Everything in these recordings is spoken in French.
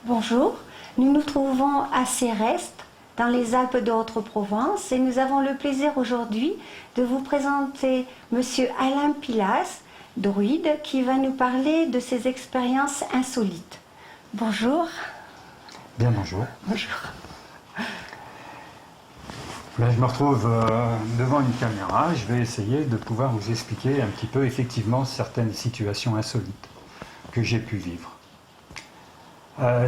Bonjour, nous nous trouvons à Céreste, dans les Alpes de Haute-Provence, et nous avons le plaisir aujourd'hui de vous présenter Monsieur Alain Pilas, druide, qui va nous parler de ses expériences insolites. Bonjour. Bien, bonjour. Bonjour. Là, je me retrouve devant une caméra. Je vais essayer de pouvoir vous expliquer un petit peu effectivement certaines situations insolites que j'ai pu vivre.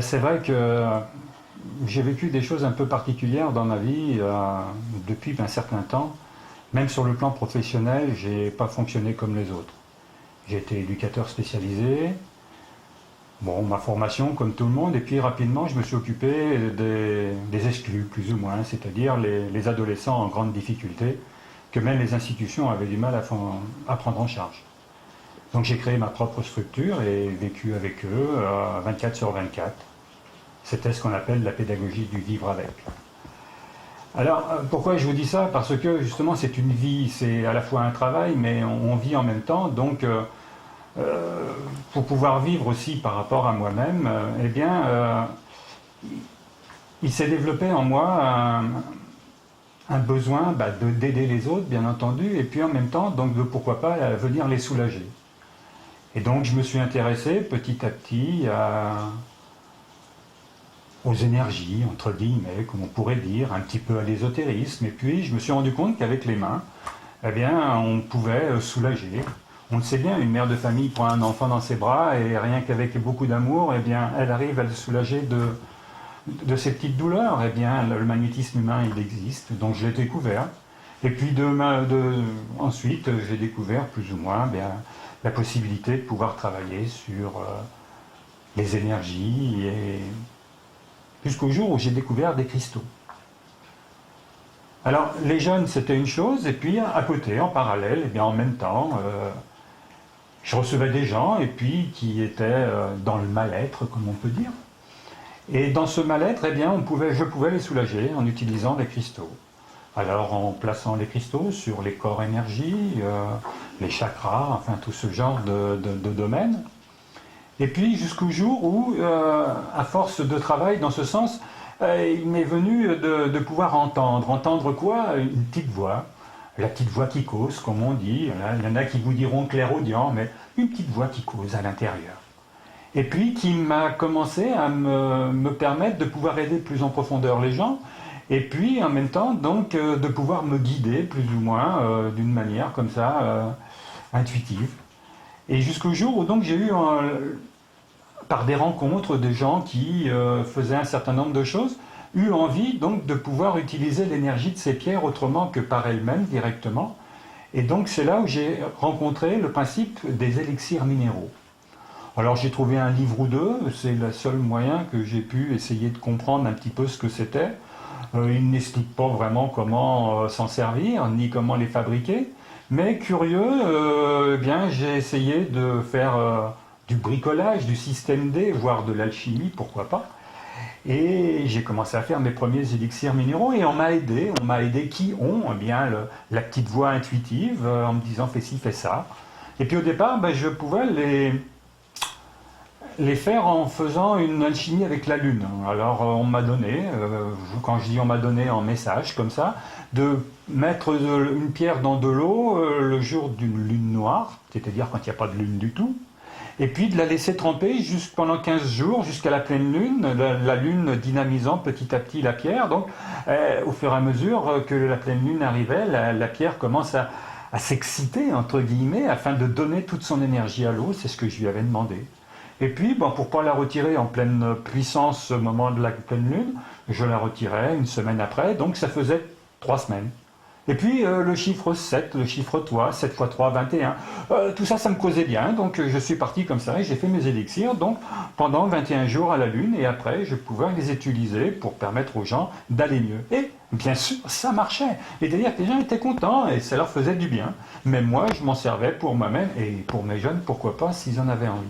C'est vrai que j'ai vécu des choses un peu particulières dans ma vie depuis un certain temps. Même sur le plan professionnel, je n'ai pas fonctionné comme les autres. J'ai été éducateur spécialisé, bon, ma formation comme tout le monde, et puis rapidement je me suis occupé des exclus, plus ou moins, c'est-à-dire les adolescents en grande difficulté, que même les institutions avaient du mal à prendre en charge. Donc j'ai créé ma propre structure et vécu avec eux 24/24. C'était ce qu'on appelle la pédagogie du vivre avec. Alors pourquoi je vous dis ça? Parce que justement c'est une vie, c'est à la fois un travail, mais on vit en même temps. Donc pour pouvoir vivre aussi par rapport à moi-même, eh bien il s'est développé en moi un besoin d'aider les autres, bien entendu, et puis en même temps, donc de pourquoi pas venir les soulager. Et donc je me suis intéressé petit à petit aux énergies, entre guillemets, comme on pourrait dire, un petit peu à l'ésotérisme, et puis je me suis rendu compte qu'avec les mains, eh bien, on pouvait soulager. On le sait bien, une mère de famille prend un enfant dans ses bras, et rien qu'avec beaucoup d'amour, eh bien, elle arrive à le soulager de ces petites douleurs. Eh bien, le magnétisme humain, il existe, donc je l'ai découvert. Et puis ensuite, j'ai découvert plus ou moins la possibilité de pouvoir travailler sur les énergies, et jusqu'au jour où j'ai découvert des cristaux. Alors, les jeunes, c'était une chose, et puis à côté, en parallèle, et bien en même temps, je recevais des gens, et puis qui étaient dans le mal-être, comme on peut dire. Et dans ce mal-être, eh bien, je pouvais les soulager en utilisant des cristaux. Alors en plaçant les cristaux sur les corps énergie, les chakras, enfin tout ce genre de domaines. Et puis jusqu'au jour où, à force de travail dans ce sens, il m'est venu de pouvoir entendre. Entendre quoi? Une petite voix. La petite voix qui cause, comme on dit. Il y en a qui vous diront clairaudient, mais une petite voix qui cause à l'intérieur. Et puis qui m'a commencé à me permettre de pouvoir aider plus en profondeur les gens. Et puis en même temps, donc, de pouvoir me guider plus ou moins d'une manière comme ça, intuitive. Et jusqu'au jour où donc j'ai eu, par des rencontres de gens qui faisaient un certain nombre de choses, eu envie donc de pouvoir utiliser l'énergie de ces pierres autrement que par elles-mêmes directement. Et donc c'est là où j'ai rencontré le principe des élixirs minéraux. Alors j'ai trouvé un livre ou deux, c'est le seul moyen que j'ai pu essayer de comprendre un petit peu ce que c'était. Il n'explique pas vraiment comment s'en servir, ni comment les fabriquer. Mais curieux, eh bien, j'ai essayé de faire du bricolage, du système D, voire de l'alchimie, pourquoi pas. Et j'ai commencé à faire mes premiers élixirs minéraux et on m'a aidé. On m'a aidé qui ont eh bien, la petite voix intuitive en me disant fais ci, fais ça. Et puis au départ, je pouvais les faire en faisant une alchimie avec la lune. Alors on m'a donné, quand je dis on m'a donné en message comme ça, de mettre une pierre dans de l'eau le jour d'une lune noire, c'est-à-dire quand il n'y a pas de lune du tout, et puis de la laisser tremper pendant 15 jours jusqu'à la pleine lune, la lune dynamisant petit à petit la pierre. Donc au fur et à mesure que la pleine lune arrivait, la pierre commence à s'exciter, entre guillemets, afin de donner toute son énergie à l'eau. C'est ce que je lui avais demandé. Et puis, bon, pour ne pas la retirer en pleine puissance au moment de la pleine lune, je la retirais une semaine après, donc ça faisait 3 semaines. Et puis le chiffre 7, le chiffre 3, 7 x 3, 21, tout ça, ça me causait bien, donc je suis parti comme ça et j'ai fait mes élixirs, donc pendant 21 jours à la lune, et après je pouvais les utiliser pour permettre aux gens d'aller mieux. Et bien sûr, ça marchait, c'est-à-dire que les gens étaient contents et ça leur faisait du bien, mais moi je m'en servais pour moi-même et pour mes jeunes, pourquoi pas, s'ils en avaient envie.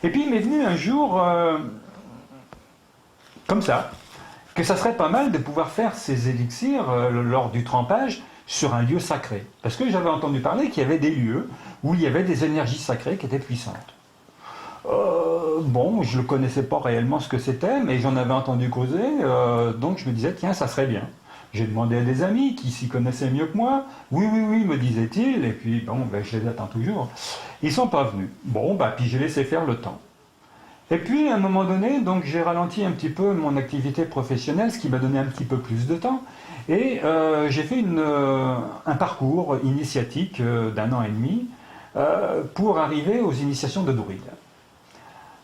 Et puis il m'est venu un jour, comme ça, que ça serait pas mal de pouvoir faire ces élixirs lors du trempage sur un lieu sacré. Parce que j'avais entendu parler qu'il y avait des lieux où il y avait des énergies sacrées qui étaient puissantes. Bon, je ne connaissais pas réellement ce que c'était, mais j'en avais entendu causer, donc je me disais, tiens, ça serait bien. J'ai demandé à des amis qui s'y connaissaient mieux que moi. Oui, oui, oui, me disaient-ils, et puis bon, ben, je les attends toujours. Ils ne sont pas venus. Bon, ben, puis j'ai laissé faire le temps. Et puis, à un moment donné, donc j'ai ralenti un petit peu mon activité professionnelle, ce qui m'a donné un petit peu plus de temps. Et j'ai fait un parcours initiatique d'1 an et demi pour arriver aux initiations de druides.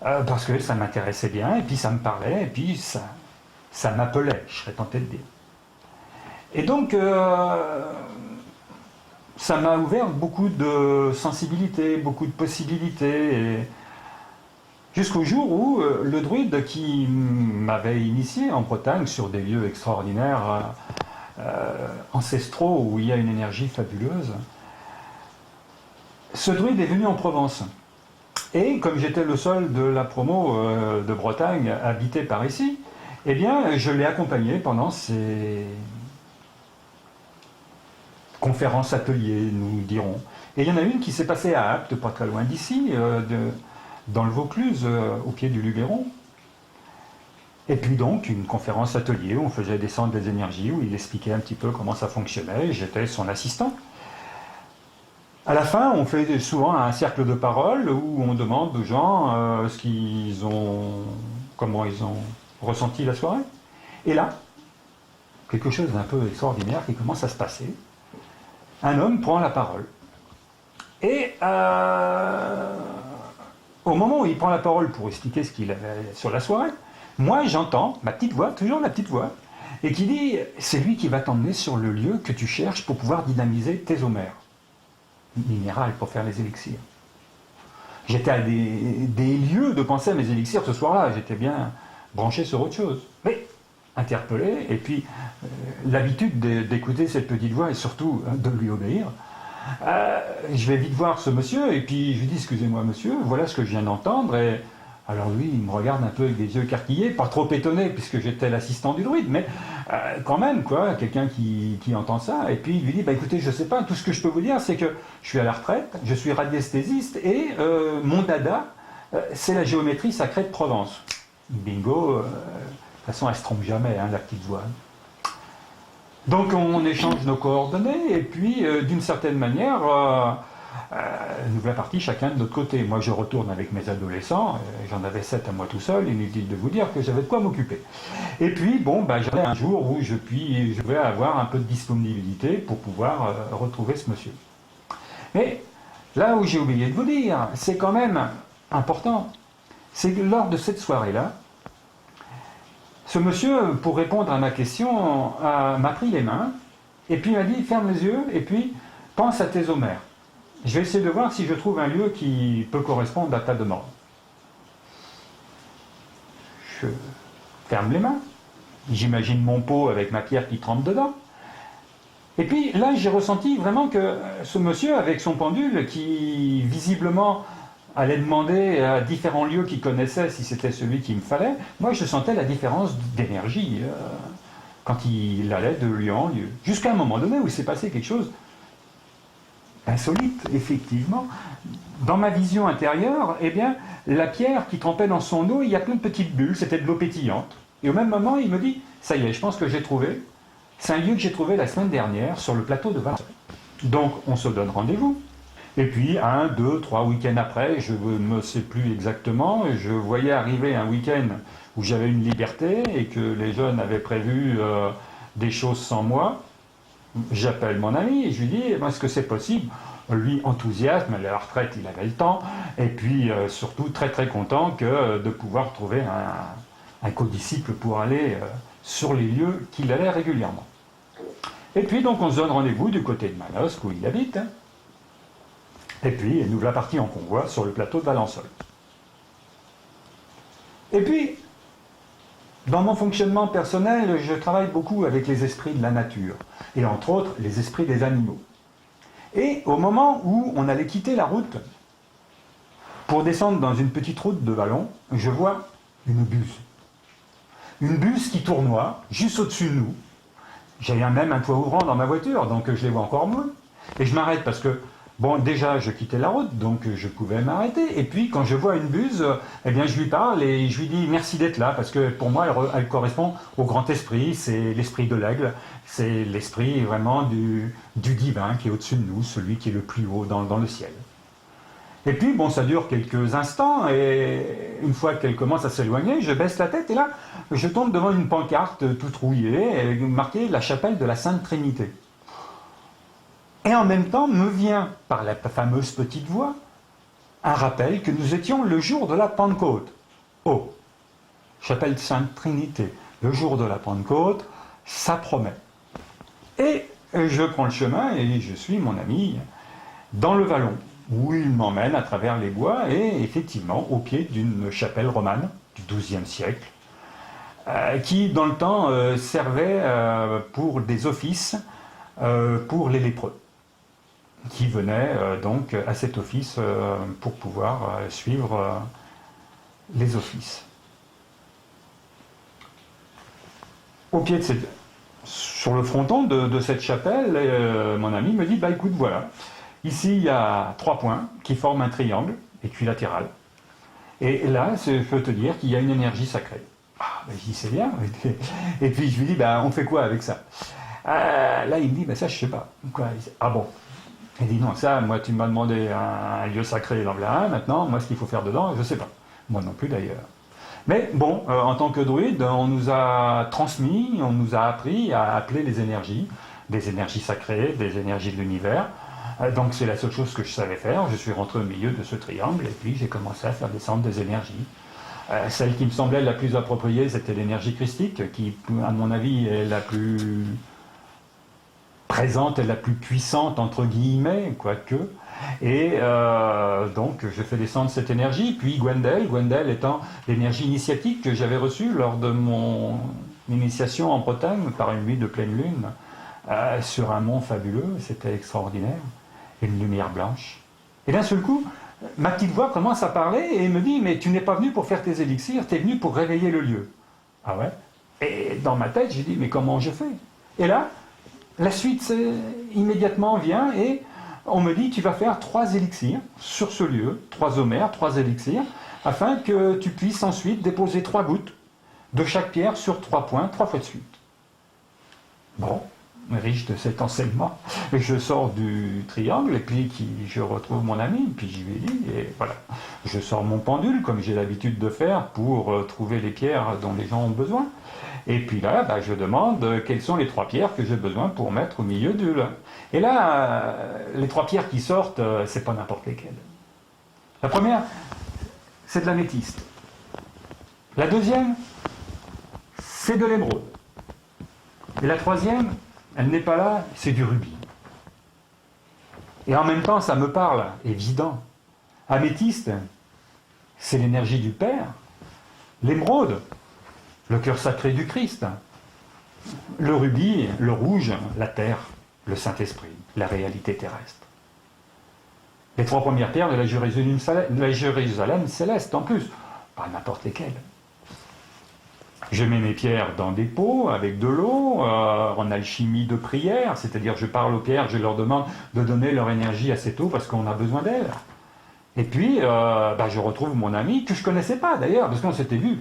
Parce que ça m'intéressait bien, et puis ça me parlait, et puis ça m'appelait, je serais tenté de dire. Et donc, ça m'a ouvert beaucoup de sensibilité, beaucoup de possibilités. Et jusqu'au jour où le druide qui m'avait initié en Bretagne sur des lieux extraordinaires, ancestraux, où il y a une énergie fabuleuse, ce druide est venu en Provence. Et comme j'étais le seul de la promo de Bretagne habité par ici, eh bien, je l'ai accompagné pendant ces conférences, ateliers, nous dirons. Et il y en a une qui s'est passée à Apt, pas très loin d'ici, dans le Vaucluse, au pied du Luberon. Et puis donc, une conférence atelier où on faisait descendre des énergies, où il expliquait un petit peu comment ça fonctionnait, et j'étais son assistant. À la fin, on fait souvent un cercle de parole où on demande aux gens comment ils ont ressenti la soirée. Et là, quelque chose d'un peu extraordinaire qui commence à se passer. Un homme prend la parole. Et au moment où il prend la parole pour expliquer ce qu'il avait sur la soirée, moi j'entends ma petite voix, toujours la petite voix, et qui dit « c'est lui qui va t'emmener sur le lieu que tu cherches pour pouvoir dynamiser tes omères. » Minéral pour faire les élixirs. J'étais à des lieux de penser à mes élixirs ce soir-là, j'étais bien branché sur autre chose. Mais interpellé, et puis l'habitude d'écouter cette petite voix et surtout de lui obéir, je vais vite voir ce monsieur et puis je lui dis excusez-moi monsieur, voilà ce que je viens d'entendre. Et alors lui il me regarde un peu avec des yeux écarquillés, pas trop étonné puisque j'étais l'assistant du druide, mais quand même quoi, quelqu'un qui entend ça. Et puis il lui dit bah écoutez je sais pas, tout ce que je peux vous dire c'est que je suis à la retraite, je suis radiesthésiste et mon dada c'est la géométrie sacrée de Provence. Bingo. De toute façon, elle ne se trompe jamais, hein, la petite voix. Donc on échange nos coordonnées, et puis d'une certaine manière, nous voilà partis chacun de notre côté. Moi je retourne avec mes adolescents, j'en avais 7 à moi tout seul, inutile de vous dire que j'avais de quoi m'occuper. Et puis bon, j'avais un jour où je vais avoir un peu de disponibilité pour pouvoir retrouver ce monsieur. Mais là où j'ai oublié de vous dire, c'est quand même important, c'est que lors de cette soirée-là, ce monsieur, pour répondre à ma question, m'a pris les mains, et puis m'a dit, ferme les yeux, et puis pense à tes omères. Je vais essayer de voir si je trouve un lieu qui peut correspondre à ta demande. Je ferme les mains, j'imagine mon pot avec ma pierre qui trempe dedans. Et puis là, j'ai ressenti vraiment que ce monsieur, avec son pendule, qui visiblement allait demander à différents lieux qu'il connaissait si c'était celui qu'il me fallait, moi je sentais la différence d'énergie quand il allait de lieu en lieu. Jusqu'à un moment donné où il s'est passé quelque chose d'insolite, effectivement. Dans ma vision intérieure, eh bien, la pierre qui trempait dans son eau, il y a plein de petites bulles, c'était de l'eau pétillante. Et au même moment, il me dit, ça y est, je pense que j'ai trouvé. C'est un lieu que j'ai trouvé la semaine dernière sur le plateau de Valence. Donc on se donne rendez-vous. Et puis, 1, 2, 3 week-ends après, je ne sais plus exactement, je voyais arriver un week-end où j'avais une liberté et que les jeunes avaient prévu des choses sans moi. J'appelle mon ami et je lui dis, est-ce que c'est possible lui enthousiaste, mais à la retraite il avait le temps, et puis surtout très très content de pouvoir trouver un codisciple pour aller sur les lieux qu'il allait régulièrement. Et puis donc on se donne rendez-vous du côté de Manosque où il habite, hein. Et puis nous voilà partis en convoi sur le plateau de Valençol. Et puis, dans mon fonctionnement personnel, je travaille beaucoup avec les esprits de la nature, et entre autres les esprits des animaux. Et au moment où on allait quitter la route, pour descendre dans une petite route de vallon, je vois une buse. Une buse qui tournoie juste au-dessus de nous. J'avais même un toit ouvrant dans ma voiture, donc je les vois encore moins. Et je m'arrête parce que, bon, déjà, je quittais la route, donc je pouvais m'arrêter. Et puis, quand je vois une buse, eh bien, je lui parle et je lui dis merci d'être là, parce que pour moi, elle correspond au grand esprit, c'est l'esprit de l'aigle, c'est l'esprit vraiment du divin qui est au-dessus de nous, celui qui est le plus haut dans le ciel. Et puis, bon, ça dure quelques instants, et une fois qu'elle commence à s'éloigner, je baisse la tête, et là, je tombe devant une pancarte toute rouillée, marquée « La chapelle de la Sainte Trinité ». Et en même temps, me vient, par la fameuse petite voix, un rappel que nous étions le jour de la Pentecôte. Oh, chapelle de Sainte Trinité, le jour de la Pentecôte, ça promet. Et je prends le chemin, et je suis mon ami dans le vallon, où il m'emmène à travers les bois, et effectivement au pied d'une chapelle romane du XIIe siècle, qui dans le temps servait pour des offices pour les lépreux, qui venaient donc à cet office pour pouvoir suivre les offices. Au pied de sur le fronton de cette chapelle, mon ami me dit, bah écoute, voilà, ici, il y a 3 points qui forment un triangle équilatéral. Et là, je peux te dire qu'il y a une énergie sacrée. Ah, ben, je dis, c'est bien. Et puis, je lui dis, ben, on fait quoi avec ça? Là, il me dit, ben, ça, je sais pas. Quoi? Ah bon? Il dit, non, ça, moi, tu m'as demandé un lieu sacré, il en voilà un. Maintenant, moi, ce qu'il faut faire dedans, je sais pas. Moi non plus, d'ailleurs. Mais bon, en tant que druide, on nous a transmis, on nous a appris à appeler les énergies, des énergies sacrées, des énergies de l'univers. Donc c'est la seule chose que je savais faire. Je suis rentré au milieu de ce triangle et puis j'ai commencé à faire descendre des énergies. Celle qui me semblait la plus appropriée, c'était l'énergie christique, qui, à mon avis, est la plus présente et la plus puissante, entre guillemets, quoique. Et donc je fais descendre cette énergie. Puis Gwendel étant l'énergie initiatique que j'avais reçue lors de mon initiation en Bretagne par une nuit de pleine lune sur un mont fabuleux. C'était extraordinaire. Une lumière blanche. Et d'un seul coup, ma petite voix commence à parler et me dit « Mais tu n'es pas venu pour faire tes élixirs, tu es venu pour réveiller le lieu. » Ah ouais? Et dans ma tête, j'ai dit « Mais comment je fais ?» Et là, la suite immédiatement vient et on me dit « Tu vas faire 3 élixirs sur ce lieu, 3 homères, 3 élixirs, afin que tu puisses ensuite déposer 3 gouttes de chaque pierre sur 3 points, 3 fois de suite. » Bon. Riche de cet enseignement, je sors du triangle et puis je retrouve mon ami, puis je lui dis, et voilà, je sors mon pendule comme j'ai l'habitude de faire pour trouver les pierres dont les gens ont besoin. Et puis là, bah, je demande quelles sont les 3 pierres que j'ai besoin pour mettre au milieu du... Et là, les 3 pierres qui sortent, c'est pas n'importe lesquelles. La première, c'est de l'améthyste. La deuxième, c'est de l'émeraude. Et la troisième, elle n'est pas là, c'est du rubis. Et en même temps, ça me parle, évident. Améthyste, c'est l'énergie du Père. L'émeraude, le cœur sacré du Christ. Le rubis, le rouge, la terre, le Saint-Esprit, la réalité terrestre. Les 3 premières pierres de la Jérusalem céleste, en plus, pas n'importe lesquelles. Je mets mes pierres dans des pots avec de l'eau, en alchimie de prière, c'est-à-dire je parle aux pierres, je leur demande de donner leur énergie à cette eau parce qu'on a besoin d'elle. Et puis, je retrouve mon ami, que je ne connaissais pas d'ailleurs, parce qu'on s'était vu,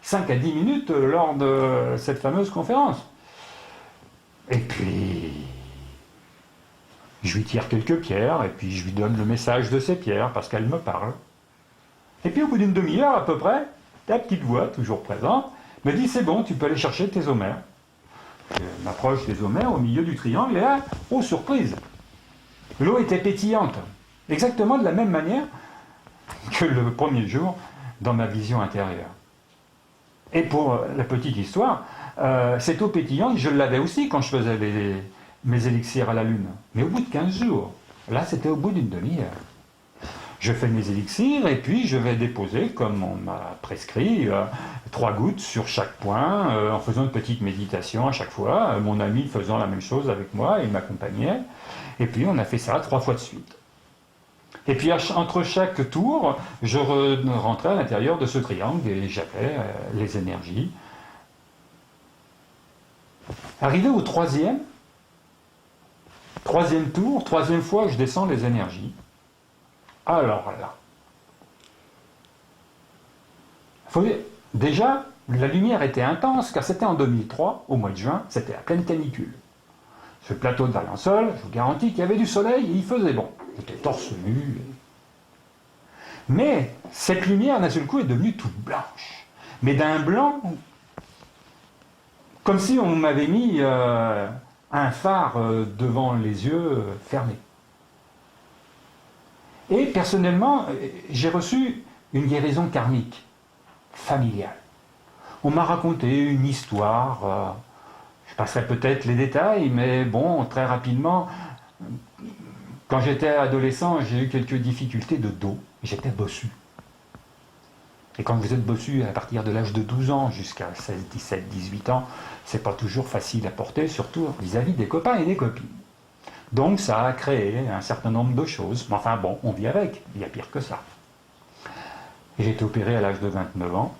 5 à 10 minutes lors de cette fameuse conférence. Et puis, je lui tire quelques pierres, et puis je lui donne le message de ces pierres, parce qu'elles me parlent. Et puis au bout d'une demi-heure à peu près, la petite voix, toujours présente, me dit, c'est bon, tu peux aller chercher tes homères. Je m'approche des homères au milieu du triangle, et là, oh surprise, L'eau était pétillante, exactement de la même manière que le premier jour dans ma vision intérieure. Et pour la petite histoire, cette eau pétillante, je l'avais aussi quand je faisais mes élixirs à la lune. Mais au bout de 15 jours. Là, c'était au bout d'une demi-heure. Je fais mes élixirs et puis je vais déposer, comme on m'a prescrit, 3 gouttes sur chaque point, en faisant une petite méditation à chaque fois. Mon ami faisant la même chose avec moi, il m'accompagnait. Et puis on a fait ça 3 fois de suite. Et puis entre chaque tour, je rentrais à l'intérieur de ce triangle et j'avais les énergies. Arrivé au troisième tour, troisième fois que je descends les énergies, alors là, déjà, la lumière était intense car c'était en 2003, au mois de juin, c'était la pleine canicule. Ce plateau de Valensole, je vous garantis qu'il y avait du soleil et il faisait bon. J'étais torse nu. Mais cette lumière, d'un seul coup, est devenue toute blanche. Mais d'un blanc, comme si on m'avait mis un phare devant les yeux fermés. Et personnellement, j'ai reçu une guérison karmique, familiale. On m'a raconté une histoire, je passerai peut-être les détails, mais bon, très rapidement, quand j'étais adolescent, j'ai eu quelques difficultés de dos, j'étais bossu. Et quand vous êtes bossu à partir de l'âge de 12 ans jusqu'à 16, 17, 18 ans, c'est pas toujours facile à porter, surtout vis-à-vis des copains et des copines. Donc ça a créé un certain nombre de choses. Mais enfin bon, on vit avec, il y a pire que ça. Et j'ai été opéré à l'âge de 29 ans.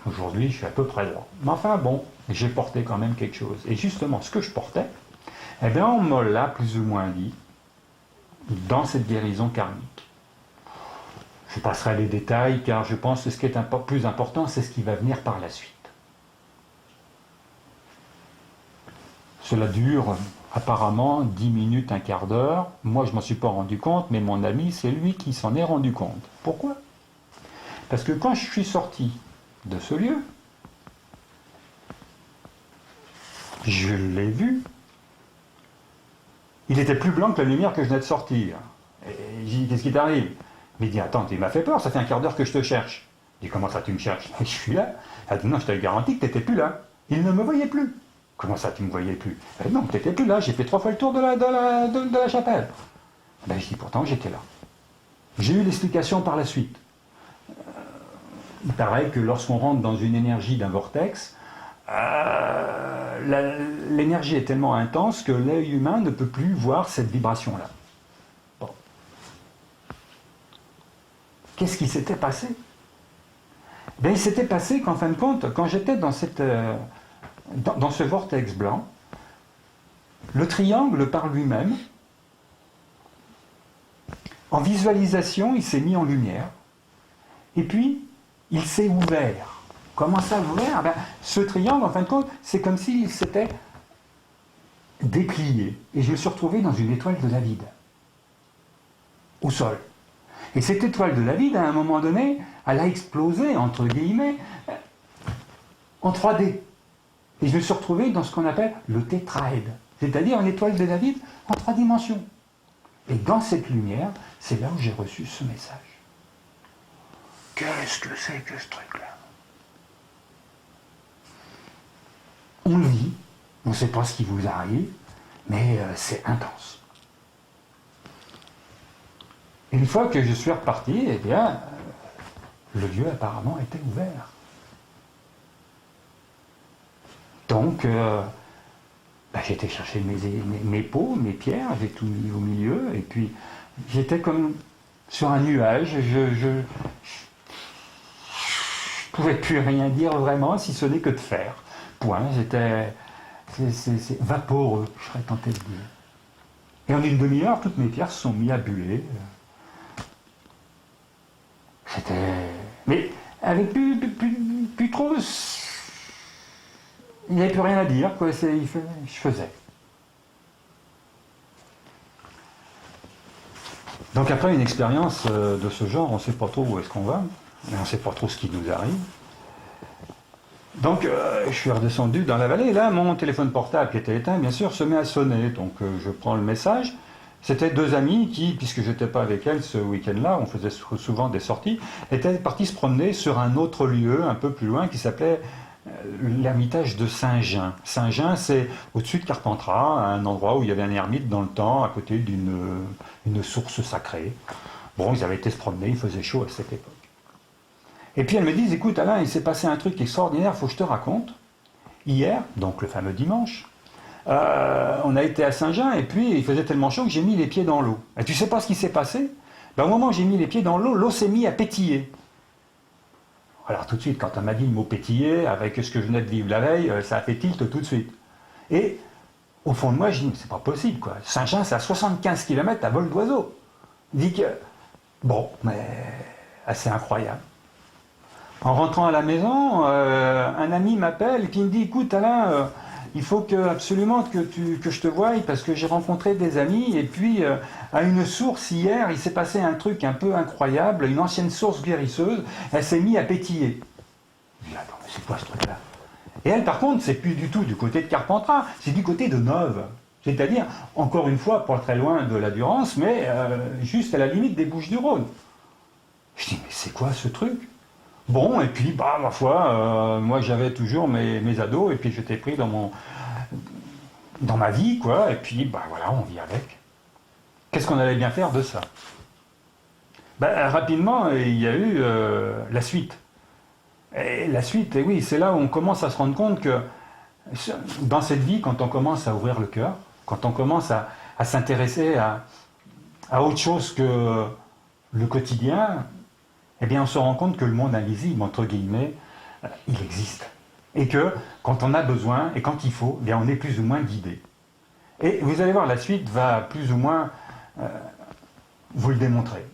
Aujourd'hui, je suis à peu près là. Mais enfin bon, j'ai porté quand même quelque chose. Et justement, ce que je portais, eh bien on me l'a plus ou moins dit dans cette guérison karmique. Je passerai les détails car je pense que ce qui est plus important, c'est ce qui va venir par la suite. Cela dure apparemment 10 minutes, un quart d'heure. Moi, je ne m'en suis pas rendu compte, mais mon ami, c'est lui qui s'en est rendu compte. Pourquoi ? Parce que quand je suis sorti de ce lieu, je l'ai vu. Il était plus blanc que la lumière que je venais de sortir. Et j'ai dit, qu'est-ce qui t'arrive ? Il dit, attends, il m'a fait peur, ça fait un quart d'heure que je te cherche. Je dis, comment ça tu me cherches ? Je suis là. Elle a dit, non, je t'avais garanti que tu n'étais plus là. Il ne me voyait plus. Comment ça, tu ne me voyais plus ? Non, tu n'étais plus là, j'ai fait 3 fois le tour de la chapelle. Je dis, pourtant, j'étais là. J'ai eu l'explication par la suite. Il paraît que lorsqu'on rentre dans une énergie d'un vortex, l'énergie est tellement intense que l'œil humain ne peut plus voir cette vibration-là. Bon. Qu'est-ce qui s'était passé ? Il s'était passé qu'en fin de compte, quand j'étais dans ce vortex blanc, le triangle par lui-même, en visualisation, il s'est mis en lumière, et puis il s'est ouvert. Comment ça ouvert ? Ce triangle, en fin de compte, c'est comme s'il s'était déplié, et je me suis retrouvé dans une étoile de David, au sol. Et cette étoile de David, à un moment donné, elle a explosé, entre guillemets, en 3D. Et je me suis retrouvé dans ce qu'on appelle le tétraède, c'est-à-dire une étoile de David en 3 dimensions. Et dans cette lumière, c'est là où j'ai reçu ce message. Qu'est-ce que c'est que ce truc-là ? On le vit, on ne sait pas ce qui vous arrive, mais c'est intense. Et une fois que je suis reparti, eh bien, le lieu apparemment était ouvert. Donc, j'ai été chercher mes pots, mes pierres, j'ai tout mis au milieu, et puis j'étais comme sur un nuage, je ne pouvais plus rien dire vraiment, si ce n'est que de faire. Point, c'est vaporeux, je serais tenté de dire. Et en une demi-heure, toutes mes pierres se sont mises à buller. Mais avec plus trop... Il n'y avait plus rien à dire, quoi. Je faisais. Donc après une expérience de ce genre, on ne sait pas trop où est-ce qu'on va, mais on ne sait pas trop ce qui nous arrive. Donc je suis redescendu dans la vallée, et là mon téléphone portable qui était éteint, bien sûr, se met à sonner. Donc je prends le message, C'était deux amies qui, puisque je n'étais pas avec elles ce week-end-là, on faisait souvent des sorties, étaient parties se promener sur un autre lieu, un peu plus loin, qui s'appelait l'ermitage de Saint-Jean. Saint-Jean, c'est au-dessus de Carpentras, un endroit où il y avait un ermite dans le temps, à côté d'une source sacrée. Bon, ils avaient été se promener, il faisait chaud à cette époque. Et puis elles me disent, écoute Alain, il s'est passé un truc extraordinaire, il faut que je te raconte. Hier, donc le fameux dimanche, on a été à Saint-Jean et puis il faisait tellement chaud que j'ai mis les pieds dans l'eau. Et tu sais pas ce qui s'est passé? Ben, au moment où j'ai mis les pieds dans l'eau, l'eau s'est mise à pétiller. Alors tout de suite, quand on m'a dit le mot pétiller, avec ce que je venais de vivre la veille, ça a fait tilt tout de suite. Et au fond de moi, je dis, c'est pas possible quoi. Saint-Jean, c'est à 75 km à vol d'oiseau. Je dis que, bon, mais assez incroyable. En rentrant à la maison, un ami m'appelle et puis il me dit, écoute Alain, il faut absolument que je te voie parce que j'ai rencontré des amis et puis à une source hier, il s'est passé un truc un peu incroyable, une ancienne source guérisseuse, elle s'est mise à pétiller. Je dis, attends, mais c'est quoi ce truc-là? Et elle, par contre, c'est plus du tout du côté de Carpentras, c'est du côté de Neuve. C'est-à-dire, encore une fois, pas très loin de la Durance, mais juste à la limite des Bouches-du-Rhône. Je dis, mais c'est quoi ce truc? Bon, et puis, bah, ma foi, moi j'avais toujours mes ados, et puis j'étais pris dans ma vie, quoi, et puis, bah voilà, on vit avec. Qu'est-ce qu'on allait bien faire de ça? Ben, rapidement, il y a eu la suite. Et la suite, et oui, c'est là où on commence à se rendre compte que dans cette vie, quand on commence à ouvrir le cœur, quand on commence à s'intéresser à autre chose que le quotidien, eh bien, on se rend compte que le monde invisible, entre guillemets, il existe. Et que quand on a besoin et quand il faut, eh bien, on est plus ou moins guidé. Et vous allez voir, la suite va plus ou moins vous le démontrer.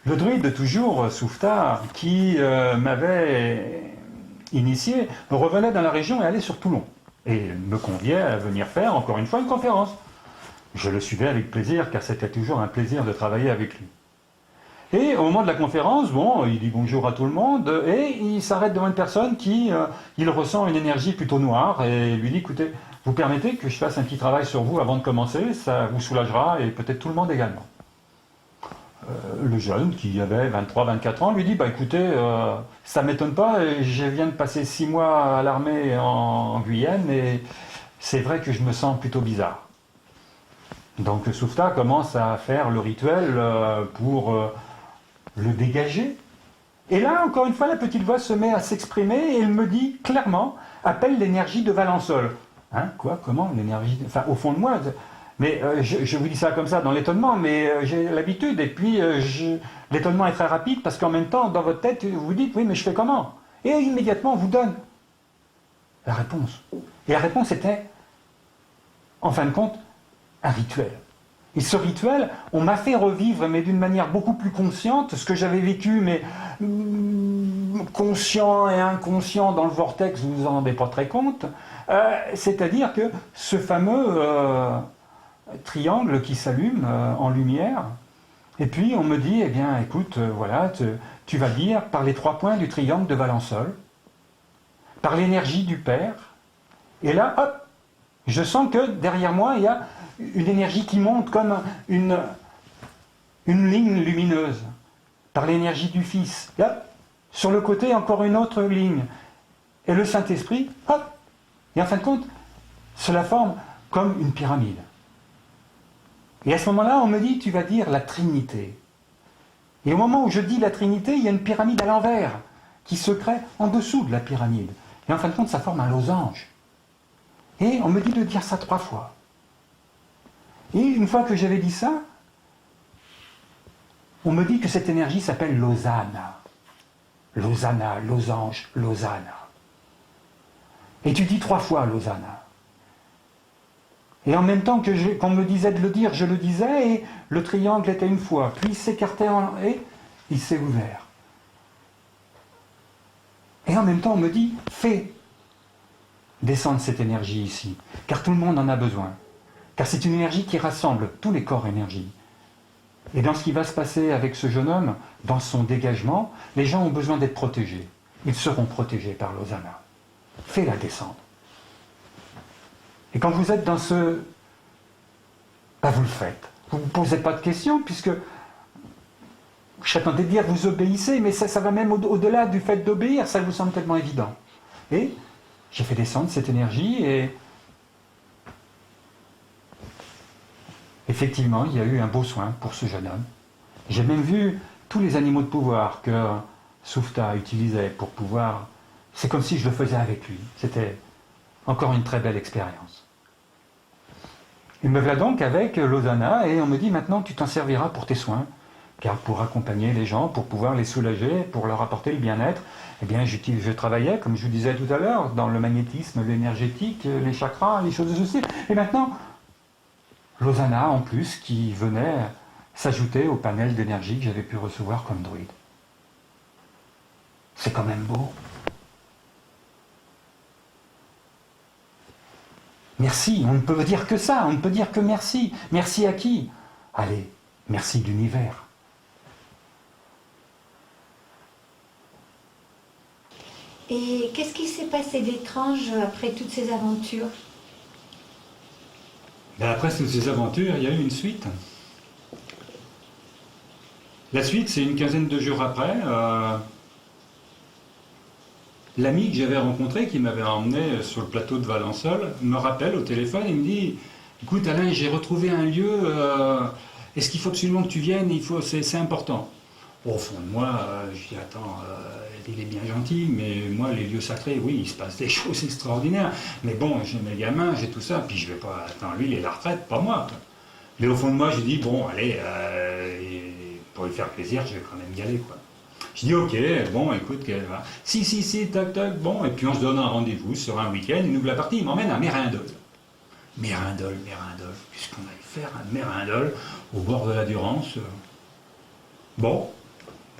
Le druide de toujours, Soufta, qui m'avait initié, revenait dans la région et allait sur Toulon. Et me conviait à venir faire, encore une fois, une conférence. Je le suivais avec plaisir, car c'était toujours un plaisir de travailler avec lui. Et au moment de la conférence, bon, il dit bonjour à tout le monde, et il s'arrête devant une personne qui il ressent une énergie plutôt noire, et lui dit, écoutez, vous permettez que je fasse un petit travail sur vous avant de commencer, ça vous soulagera, et peut-être tout le monde également. Le jeune, qui avait 23-24 ans, lui dit, bah écoutez, ça ne m'étonne pas, je viens de passer 6 mois à l'armée en Guyane, et c'est vrai que je me sens plutôt bizarre. Donc Soufta commence à faire le rituel pour le dégager. Et là, encore une fois, la petite voix se met à s'exprimer et elle me dit clairement, appelle l'énergie de Valençol. Hein, quoi? Comment l'énergie? Enfin, au fond de moi, mais je vous dis ça comme ça dans l'étonnement, mais j'ai l'habitude, et puis l'étonnement est très rapide parce qu'en même temps, dans votre tête, vous vous dites, oui, mais je fais comment? Et immédiatement, on vous donne la réponse. Et la réponse était, en fin de compte, un rituel. Et ce rituel, on m'a fait revivre, mais d'une manière beaucoup plus consciente, ce que j'avais vécu, mais conscient et inconscient dans le vortex, vous vous en rendez pas très compte. C'est-à-dire que ce fameux triangle qui s'allume en lumière, et puis on me dit, eh bien, écoute, voilà, tu vas dire par les 3 points du triangle de Valençol, par l'énergie du Père, et là, hop, je sens que derrière moi, il y a une énergie qui monte comme une ligne lumineuse, par l'énergie du Fils. Et hop, sur le côté, encore une autre ligne. Et le Saint-Esprit, hop, et en fin de compte, cela forme comme une pyramide. Et à ce moment-là, on me dit, tu vas dire la Trinité. Et au moment où je dis la Trinité, il y a une pyramide à l'envers qui se crée en dessous de la pyramide. Et en fin de compte, ça forme un losange. Et on me dit de dire ça 3 fois. Et une fois que j'avais dit ça, on me dit que cette énergie s'appelle Lausanne. Lausanne, losange, Lausanne. Et tu dis 3 fois Lausanne. Et en même temps qu'on me disait de le dire, je le disais, et le triangle était une fois. Puis il s'écartait et il s'est ouvert. Et en même temps, on me dit, fais descendre cette énergie ici, car tout le monde en a besoin. Car c'est une énergie qui rassemble tous les corps énergie. Et dans ce qui va se passer avec ce jeune homme, dans son dégagement, les gens ont besoin d'être protégés. Ils seront protégés par Lausanne. Fais-la descendre. Et quand vous êtes dans bah vous le faites. Vous ne vous posez pas de questions, puisque je serais tenté de dire vous obéissez, mais ça va même au-delà du fait d'obéir, ça vous semble tellement évident. Et j'ai fait descendre cette énergie et effectivement, il y a eu un beau soin pour ce jeune homme. J'ai même vu tous les animaux de pouvoir que Soufta utilisait pour pouvoir... C'est comme si je le faisais avec lui. C'était encore une très belle expérience. Il me voilà donc avec l'Osana et on me dit maintenant tu t'en serviras pour tes soins, car pour accompagner les gens, pour pouvoir les soulager, pour leur apporter le bien-être, eh bien je travaillais, comme je vous disais tout à l'heure, dans le magnétisme, l'énergétique, les chakras, les choses de ce style. Et maintenant, l'Osana en plus qui venait s'ajouter au panel d'énergie que j'avais pu recevoir comme druide. C'est quand même beau. Merci, on ne peut dire que ça, on ne peut dire que merci. Merci à qui? Allez, merci de l'univers. Et qu'est-ce qui s'est passé d'étrange après toutes ces aventures? Ben après toutes ces aventures, il y a eu une suite. La suite, c'est une quinzaine de jours après. L'ami que j'avais rencontré, qui m'avait emmené sur le plateau de Valençol, me rappelle au téléphone et me dit « Écoute Alain, j'ai retrouvé un lieu, est-ce qu'il faut absolument que tu viennes? C'est important. » Au fond de moi, je dis « Attends, il est bien gentil, mais moi, les lieux sacrés, oui, il se passe des choses extraordinaires. Mais bon, j'ai mes gamins, j'ai tout ça, puis je vais pas... Attends, lui, il est à la retraite, pas moi. » Mais au fond de moi, je dis « Bon, allez, pour lui faire plaisir, je vais quand même y aller, quoi. » Je dis ok, bon écoute, si, tac, bon, et puis on se donne un rendez-vous sur un week-end, il ouvre la partie, il m'emmène à Mérindol. Mérindol, puisqu'on allait faire un Mérindol au bord de la Durance. Bon,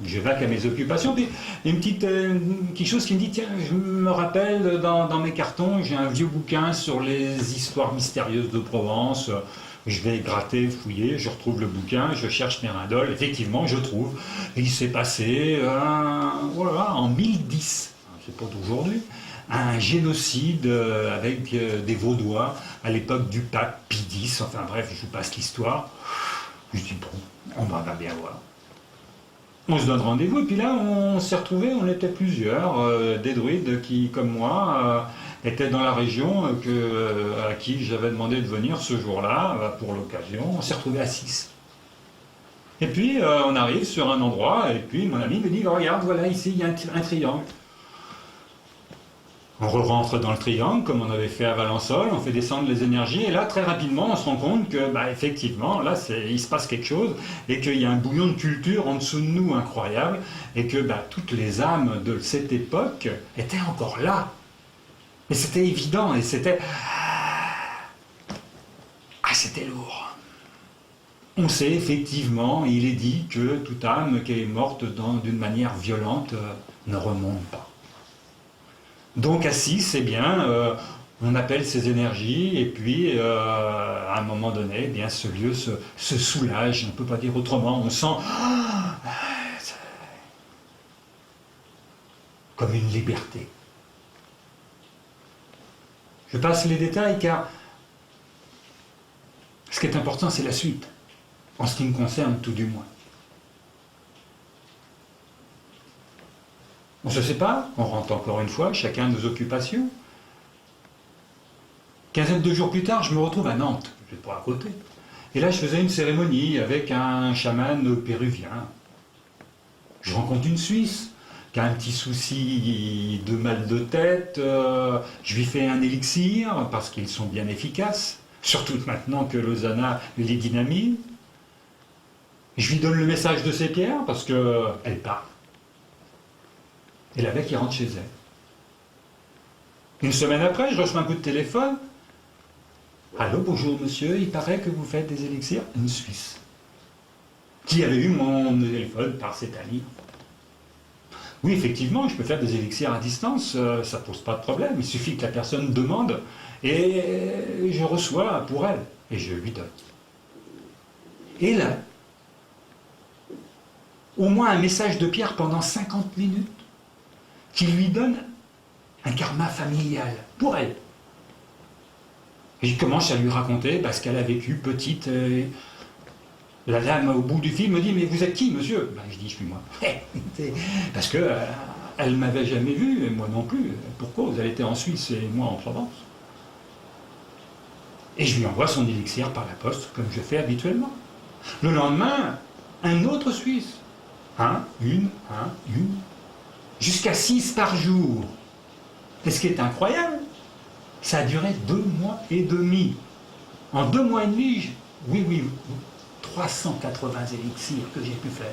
je vais qu'à mes occupations, puis quelque chose qui me dit, tiens, je me rappelle dans mes cartons, j'ai un vieux bouquin sur les histoires mystérieuses de Provence. Je vais gratter, fouiller, je retrouve le bouquin, je cherche Mérindol, effectivement, je trouve. Et il s'est passé, voilà, en 1010, c'est pas d'aujourd'hui, un génocide avec des Vaudois à l'époque du pape Pie X, enfin bref, je vous passe l'histoire. Je dis, bon, on va bien voir. On se donne rendez-vous, et puis là, on s'est retrouvés, on était plusieurs, des druides qui, comme moi, étaient dans la région à qui j'avais demandé de venir ce jour-là, pour l'occasion. On s'est retrouvés à 6. Et puis, on arrive sur un endroit, et puis mon ami me dit, regarde, voilà, ici, il y a un triangle. On rentre dans le triangle, comme on avait fait à Valençol, on fait descendre les énergies, et là, très rapidement, on se rend compte que, effectivement, là, il se passe quelque chose, et qu'il y a un bouillon de culture en dessous de nous incroyable, et que toutes les âmes de cette époque étaient encore là. Mais c'était évident, et c'était... c'était lourd. On sait effectivement, il est dit que toute âme qui est morte d'une manière violente ne remonte pas. Donc à 6, eh bien, on appelle ces énergies, et puis à un moment donné, eh bien, ce lieu se soulage, on ne peut pas dire autrement, on sent comme une liberté. Je passe les détails car ce qui est important, c'est la suite, en ce qui me concerne tout du moins. On se sépare, on rentre encore une fois, chacun nos occupations. Quinzaine de jours plus tard, je me retrouve à Nantes, je n'étais pas à côté. Et là, je faisais une cérémonie avec un chaman péruvien. Je rencontre une Suisse qui a un petit souci de mal de tête. Je lui fais un élixir parce qu'ils sont bien efficaces, surtout maintenant que l'Osana les dynamite. Je lui donne le message de ses pierres parce qu'elle part. Et la mec, il rentre chez elle. Une semaine après, je reçois un coup de téléphone. Allô, bonjour monsieur, il paraît que vous faites des élixirs. Une Suisse. Qui avait eu mon téléphone par cet ami. Oui, effectivement, je peux faire des élixirs à distance, ça ne pose pas de problème. Il suffit que la personne demande et je reçois pour elle. Et je lui donne. Et là, au moins un message de Pierre pendant 50 minutes qui lui donne un karma familial pour elle. Et je commence à lui raconter ce qu'elle a vécu petite. La dame au bout du fil me dit, mais vous êtes qui, monsieur? Je dis, je suis moi. Parce que elle ne m'avait jamais vu, et moi non plus. Pour cause, elle était en Suisse et moi en Provence. Et je lui envoie son élixir par la poste, comme je fais habituellement. Le lendemain, un autre Suisse. Une. Jusqu'à 6 par jour. Et ce qui est incroyable, ça a duré 2 mois et demi. En 2 mois et demi, oui, 380 élixirs que j'ai pu faire.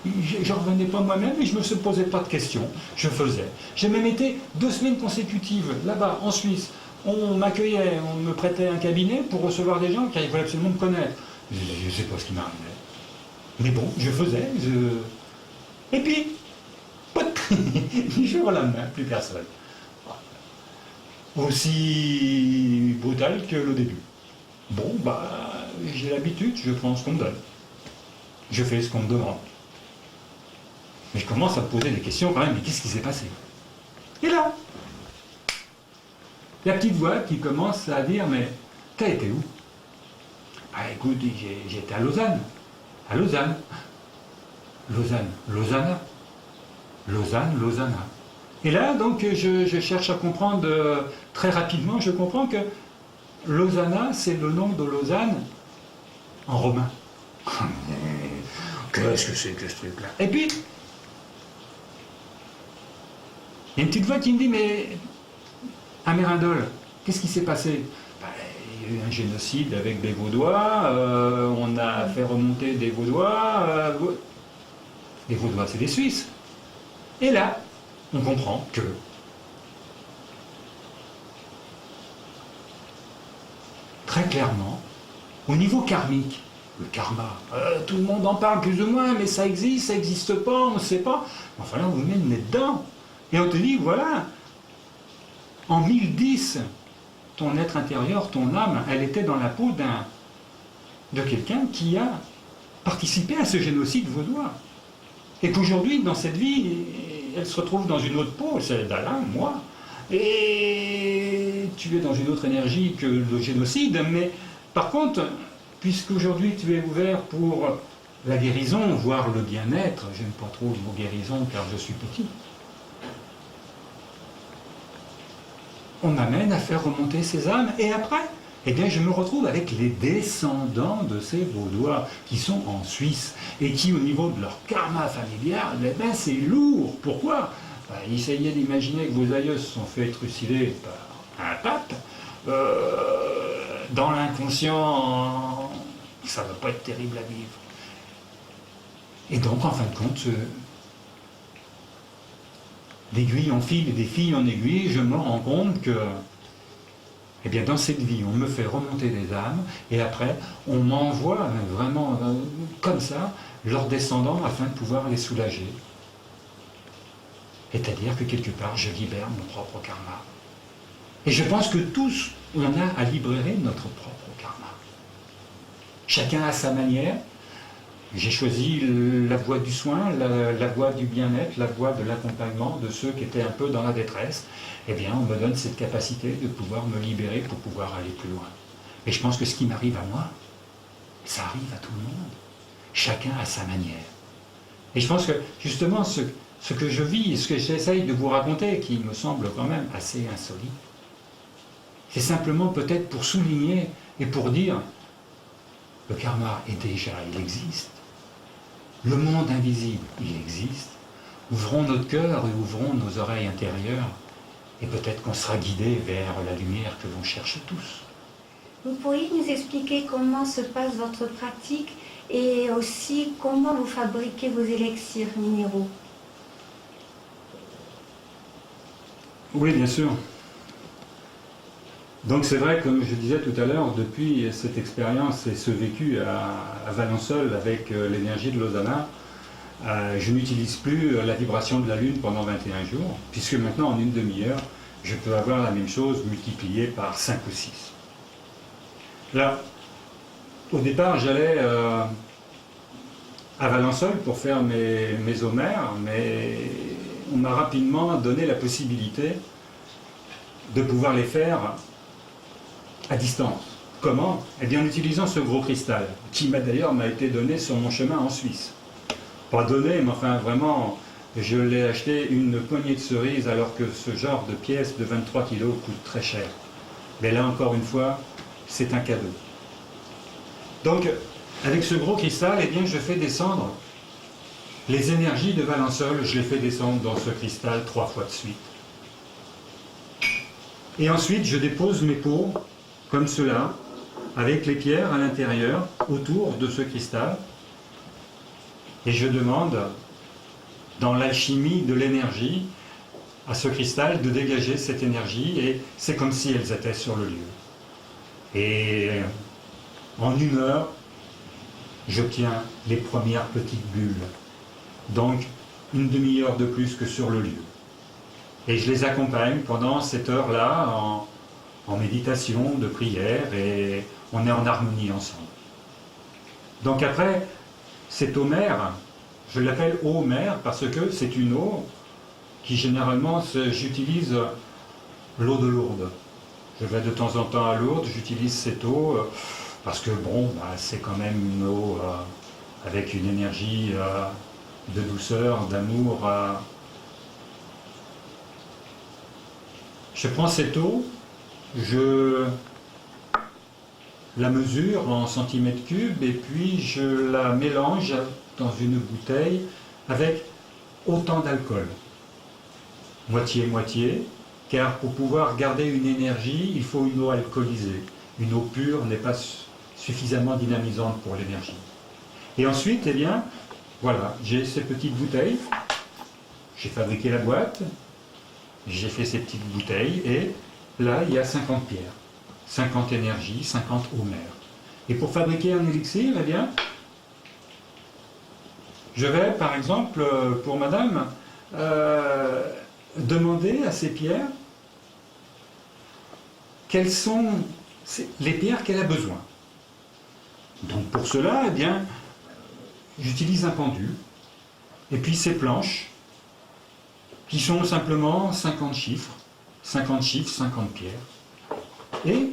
Je ne revenais pas moi-même et je ne me posais pas de questions. Je faisais. J'ai même été 2 semaines consécutives là-bas, en Suisse. On m'accueillait, on me prêtait un cabinet pour recevoir des gens qui voulaient absolument me connaître. Je ne sais pas ce qui m'arrivait. Mais bon, je faisais. Et puis, du jour au lendemain, plus personne. Aussi brutal que le début. Bon, j'ai l'habitude, je prends ce qu'on me donne. Je fais ce qu'on me demande. Mais je commence à me poser des questions quand même, mais qu'est-ce qui s'est passé? Et là, la petite voix qui commence à dire, mais t'as été où? Écoute, j'étais à Lausanne. À Lausanne. Lausanne. Et là, donc, je cherche à comprendre très rapidement, je comprends que Lausanna, c'est le nom de Lausanne en romain. Qu'est-ce que c'est que ce truc-là? Et puis, il y a une petite voix qui me dit, mais à Mérindol, qu'est-ce qui s'est passé? Il y a eu un génocide avec des Vaudois, on a fait remonter des Vaudois. Les Vaudois, c'est des Suisses. Et là, on comprend que très clairement, au niveau karmique, le karma, tout le monde en parle plus ou moins, mais ça existe pas, on ne sait pas. Enfin là, on vous met le nez dedans. Et on te dit, voilà, en 1010, ton être intérieur, ton âme, elle était dans la peau de quelqu'un qui a participé à ce génocide vaudois. Et qu'aujourd'hui, dans cette vie, elle se retrouve dans une autre peau, celle d'Alain, moi, et tu es dans une autre énergie que le génocide, mais par contre, puisqu'aujourd'hui tu es ouvert pour la guérison, voire le bien-être, j'aime pas trop le mot guérison car je suis petit, on m'amène à faire remonter ces âmes, et après, eh bien, je me retrouve avec les descendants de ces Vaudois qui sont en Suisse et qui, au niveau de leur karma familial, eh bien, c'est lourd. Pourquoi? Essayez d'imaginer que vos aïeux se sont fait trucider par un pape. Dans l'inconscient, ça ne va pas être terrible à vivre. Et donc, en fin de compte, d'aiguille en fil et des filles en aiguille, je me rends compte que eh bien, dans cette vie, on me fait remonter des âmes, et après, on m'envoie vraiment comme ça, leurs descendants, afin de pouvoir les soulager. C'est-à-dire que quelque part, je libère mon propre karma. Et je pense que tous, on a à libérer notre propre karma. Chacun à sa manière. J'ai choisi la voie du soin, la voie du bien-être, la voie de l'accompagnement de ceux qui étaient un peu dans la détresse. Eh bien, on me donne cette capacité de pouvoir me libérer pour pouvoir aller plus loin. Et je pense que ce qui m'arrive à moi, ça arrive à tout le monde. Chacun à sa manière. Et je pense que, justement, ce que je vis et ce que j'essaye de vous raconter, qui me semble quand même assez insolite, c'est simplement peut-être pour souligner et pour dire, le karma est déjà, il existe. Le monde invisible, il existe. Ouvrons notre cœur et ouvrons nos oreilles intérieures, et peut-être qu'on sera guidé vers la lumière que l'on cherche tous. Vous pourriez nous expliquer comment se passe votre pratique et aussi comment vous fabriquez vos élixirs minéraux? Oui, bien sûr. Donc c'est vrai, comme je disais tout à l'heure, depuis cette expérience et ce vécu à Valençol avec l'énergie de Lausanna, je n'utilise plus la vibration de la Lune pendant 21 jours, puisque maintenant en une demi-heure, je peux avoir la même chose multipliée par 5 ou 6. Là, au départ, j'allais à Valençol pour faire mes homères, mais on m'a rapidement donné la possibilité de pouvoir les faire à distance. Comment? Eh bien en utilisant ce gros cristal, qui d'ailleurs m'a été donné sur mon chemin en Suisse. Pas donné, mais enfin vraiment, je l'ai acheté une poignée de cerises alors que ce genre de pièce de 23 kilos coûte très cher. Mais là encore une fois, c'est un cadeau. Donc, avec ce gros cristal, eh bien, je fais descendre les énergies de Valençol, je les fais descendre dans ce cristal 3 fois de suite. Et ensuite, je dépose mes pots, comme cela, avec les pierres à l'intérieur, autour de ce cristal. Et je demande, dans l'alchimie de l'énergie, à ce cristal de dégager cette énergie, et c'est comme si elles étaient sur le lieu. Et en 1 heure, j'obtiens les premières petites bulles. Donc, une demi-heure de plus que sur le lieu. Et je les accompagne pendant cette heure-là en méditation, de prière, et on est en harmonie ensemble. Donc après, cette eau mère, je l'appelle eau mère parce que c'est une eau qui généralement, j'utilise l'eau de Lourdes. Je vais de temps en temps à Lourdes, j'utilise cette eau parce que bon, c'est quand même une eau avec une énergie de douceur, d'amour. Je prends cette eau, je la mesure en centimètres cubes et puis je la mélange dans une bouteille avec autant d'alcool. Moitié-moitié, car pour pouvoir garder une énergie, il faut une eau alcoolisée. Une eau pure n'est pas suffisamment dynamisante pour l'énergie. Et ensuite, eh bien, voilà, j'ai ces petites bouteilles, j'ai fabriqué la boîte, j'ai fait ces petites bouteilles, et là, il y a 50 pierres, 50 énergies, 50 eaux mères. Et pour fabriquer un élixir, eh bien, je vais, par exemple, pour madame, demander à ces pierres quelles sont les pierres qu'elle a besoin. Donc pour cela, eh bien, j'utilise un pendule, et puis ces planches, qui sont simplement 50 chiffres, 50 pierres. Et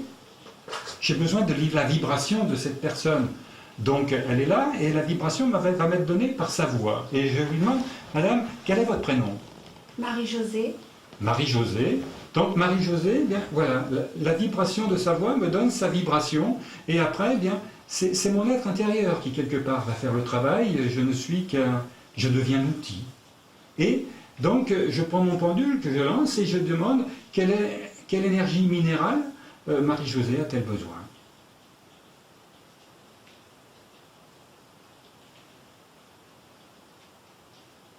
j'ai besoin de la vibration de cette personne. Donc elle est là, et la vibration va m'être donnée par sa voix. Et je lui demande, madame, quel est votre prénom? Marie-Josée. Marie-Josée. Donc Marie-Josée, eh bien voilà, la vibration de sa voix me donne sa vibration, et après, eh bien, c'est mon être intérieur qui quelque part va faire le travail. Je deviens l'outil. Et donc je prends mon pendule que je lance et je demande quelle énergie minérale Marie-Josée a-t-elle besoin.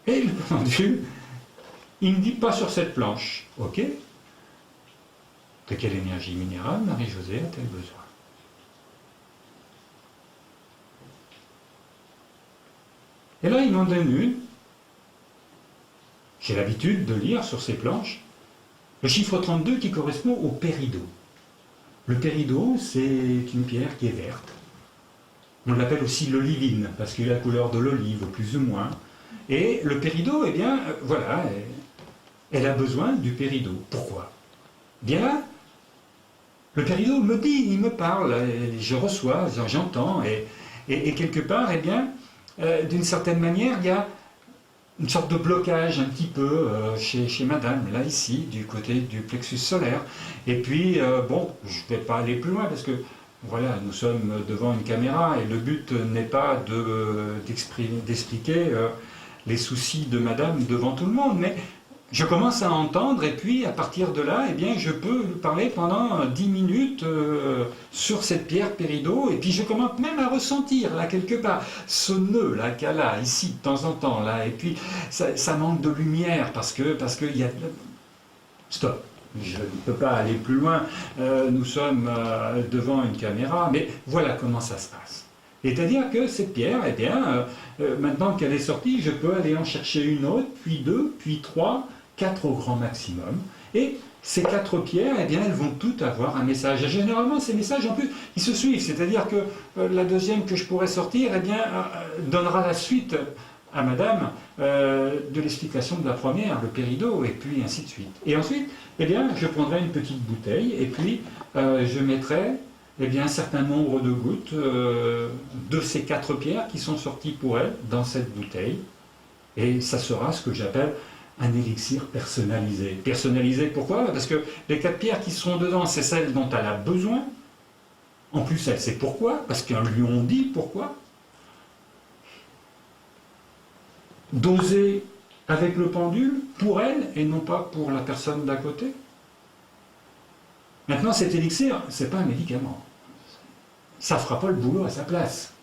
Et le pendule, il ne dit pas sur cette planche, ok, de quelle énergie minérale Marie-Josée a-t-elle besoin. Et là, il m'en donne une. J'ai l'habitude de lire sur ces planches le chiffre 32 qui correspond au péridot. Le péridot, c'est une pierre qui est verte. On l'appelle aussi l'olivine, parce qu'il a la couleur de l'olive, plus ou moins. Et le péridot, eh bien, voilà, elle a besoin du péridot. Pourquoi? Bien là, le péridot me dit, il me parle, je reçois, j'entends, et quelque part, eh bien, d'une certaine manière, il y a une sorte de blocage un petit peu chez madame, là ici, du côté du plexus solaire. Et puis, bon, je ne vais pas aller plus loin parce que, voilà, nous sommes devant une caméra et le but n'est pas d'expliquer les soucis de madame devant tout le monde, mais je commence à entendre et puis à partir de là, eh bien, je peux parler pendant 10 minutes sur cette pierre péridot et puis je commence même à ressentir là quelque part ce nœud là qu'elle a ici de temps en temps là et puis ça manque de lumière parce que il y a stop. Je ne peux pas aller plus loin, nous sommes devant une caméra, mais voilà comment ça se passe. C'est-à-dire que cette pierre, eh bien, maintenant qu'elle est sortie, je peux aller en chercher une autre, puis 2, puis 3, 4 au grand maximum. Et ces 4 pierres, eh bien, elles vont toutes avoir un message. Et généralement, ces messages, en plus, ils se suivent. C'est-à-dire que la deuxième que je pourrais sortir, eh bien, donnera la suite à madame de l'explication de la première, le péridot, et puis ainsi de suite. Et ensuite, eh bien, je prendrai une petite bouteille, et puis je mettrai eh bien, un certain nombre de gouttes de ces 4 pierres qui sont sorties pour elle dans cette bouteille. Et ça sera ce que j'appelle un élixir personnalisé. Personnalisé pourquoi? Parce que les 4 pierres qui seront dedans, c'est celles dont elle a besoin. En plus, elle sait pourquoi, parce qu'elles lui ont dit pourquoi. Doser avec le pendule pour elle et non pas pour la personne d'à côté. Maintenant, cet élixir, ce n'est pas un médicament. Ça ne fera pas le boulot à sa place.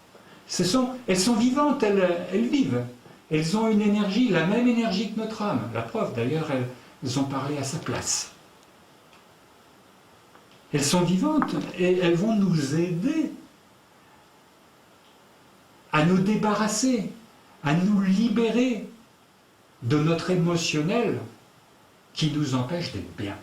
Elles sont vivantes, elles vivent. Elles ont une énergie, la même énergie que notre âme. La preuve, d'ailleurs, elles ont parlé à sa place. Elles sont vivantes et elles vont nous aider à nous débarrasser, à nous libérer de notre émotionnel qui nous empêche d'être bien.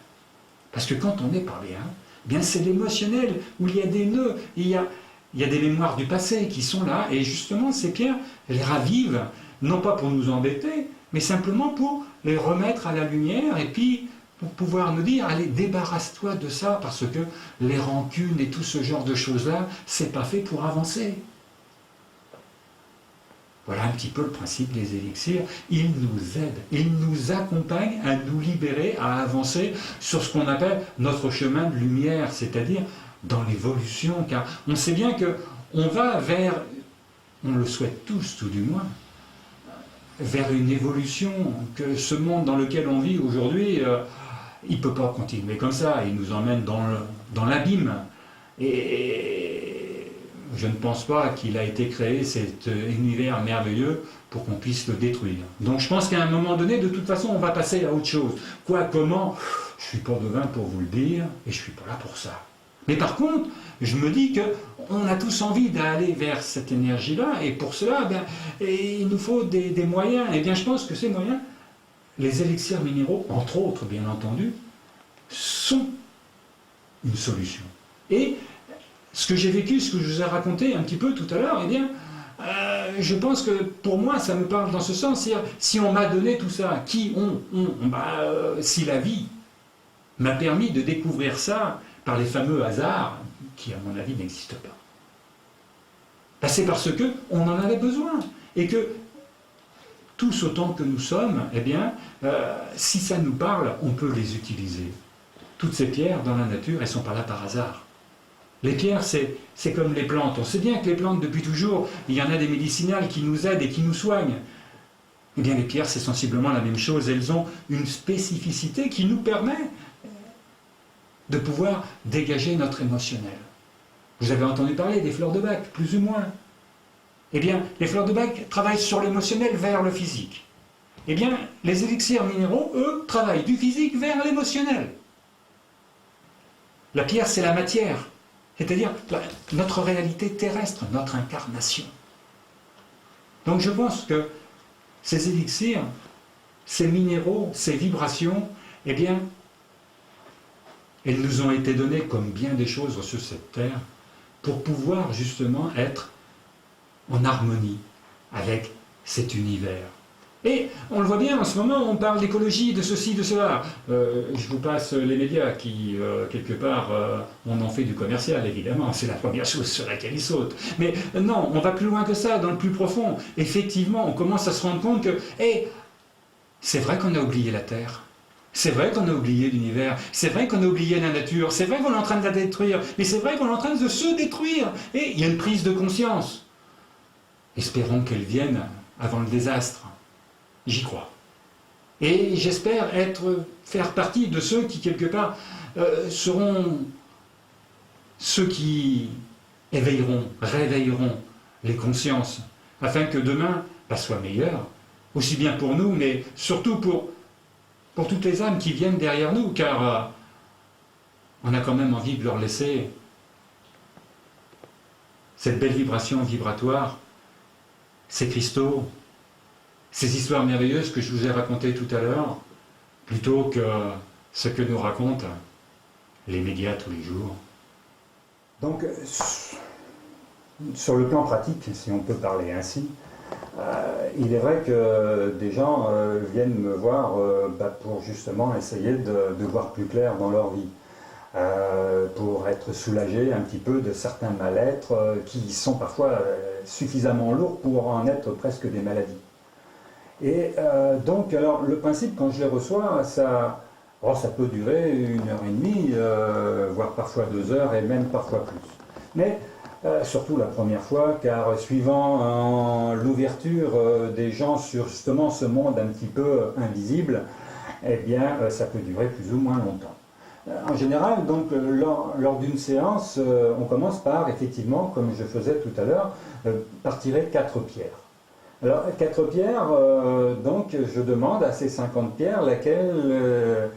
Parce que quand on n'est pas bien, bien c'est l'émotionnel où il y a des nœuds, il y a des mémoires du passé qui sont là, et justement ces pierres les ravivent, non pas pour nous embêter, mais simplement pour les remettre à la lumière, et puis pour pouvoir nous dire, allez, débarrasse-toi de ça, parce que les rancunes et tout ce genre de choses-là, c'est pas fait pour avancer. Voilà un petit peu le principe des élixirs. Ils nous aident, ils nous accompagnent à nous libérer, à avancer sur ce qu'on appelle notre chemin de lumière, c'est-à-dire dans l'évolution, car on sait bien qu'on va vers, on le souhaite tous tout du moins, vers une évolution, que ce monde dans lequel on vit aujourd'hui, il ne peut pas continuer comme ça, il nous emmène dans l'abîme. Et je ne pense pas qu'il a été créé, cet univers merveilleux, pour qu'on puisse le détruire. Donc je pense qu'à un moment donné, de toute façon, on va passer à autre chose. Quoi, comment, je ne suis pas devin pour vous le dire, et je ne suis pas là pour ça. Mais par contre, je me dis qu'on a tous envie d'aller vers cette énergie-là, et pour cela, il nous faut des moyens. Et bien je pense que ces moyens, les élixirs minéraux, entre autres bien entendu, sont une solution. Et ce que j'ai vécu, ce que je vous ai raconté un petit peu tout à l'heure, eh bien, je pense que pour moi, ça me parle dans ce sens. C'est-à-dire, si on m'a donné tout ça, si la vie m'a permis de découvrir ça par les fameux hasards, qui à mon avis n'existent pas, c'est parce qu'on en avait besoin. Et que tous autant que nous sommes, eh bien, si ça nous parle, on peut les utiliser. Toutes ces pierres dans la nature, elles ne sont pas là par hasard. Les pierres, c'est comme les plantes. On sait bien que les plantes, depuis toujours, il y en a des médicinales qui nous aident et qui nous soignent. Eh bien, les pierres, c'est sensiblement la même chose. Elles ont une spécificité qui nous permet de pouvoir dégager notre émotionnel. Vous avez entendu parler des fleurs de Bach, plus ou moins. Eh bien, les fleurs de Bach travaillent sur l'émotionnel vers le physique. Eh bien, les élixirs minéraux, eux, travaillent du physique vers l'émotionnel. La pierre, c'est la matière, c'est-à-dire notre réalité terrestre, notre incarnation. Donc je pense que ces élixirs, ces minéraux, ces vibrations, eh bien, elles nous ont été données comme bien des choses sur cette terre pour pouvoir justement être en harmonie avec cet univers. Et on le voit bien en ce moment, on parle d'écologie, de ceci, de cela. Je vous passe les médias qui, quelque part, on en fait du commercial, évidemment. C'est la première chose sur laquelle ils sautent. Mais non, on va plus loin que ça, dans le plus profond. Effectivement, on commence à se rendre compte que, c'est vrai qu'on a oublié la Terre. C'est vrai qu'on a oublié l'univers. C'est vrai qu'on a oublié la nature. C'est vrai qu'on est en train de la détruire. Mais c'est vrai qu'on est en train de se détruire. Et il y a une prise de conscience. Espérons qu'elle vienne avant le désastre. J'y crois. Et j'espère faire partie de ceux qui, quelque part, seront ceux qui réveilleront les consciences, afin que demain soit meilleur, aussi bien pour nous, mais surtout pour toutes les âmes qui viennent derrière nous, car on a quand même envie de leur laisser cette belle vibration vibratoire, ces cristaux, ces histoires merveilleuses que je vous ai racontées tout à l'heure, plutôt que ce que nous racontent les médias tous les jours. Donc, sur le plan pratique, si on peut parler ainsi, Il est vrai que des gens viennent me voir pour justement essayer de voir plus clair dans leur vie, pour être soulagés un petit peu de certains mal-être qui sont parfois suffisamment lourds pour en être presque des maladies. Et donc, alors, le principe, quand je les reçois, ça peut durer 1 heure et demie, voire parfois 2 heures, et même parfois plus. Mais surtout la première fois, car suivant l'ouverture des gens sur justement ce monde un petit peu invisible, eh bien, ça peut durer plus ou moins longtemps. En général, donc, lors d'une séance, on commence par, effectivement, comme je faisais tout à l'heure, par tirer 4 pierres. Alors, 4 pierres, donc, je demande à ces 50 pierres laquelle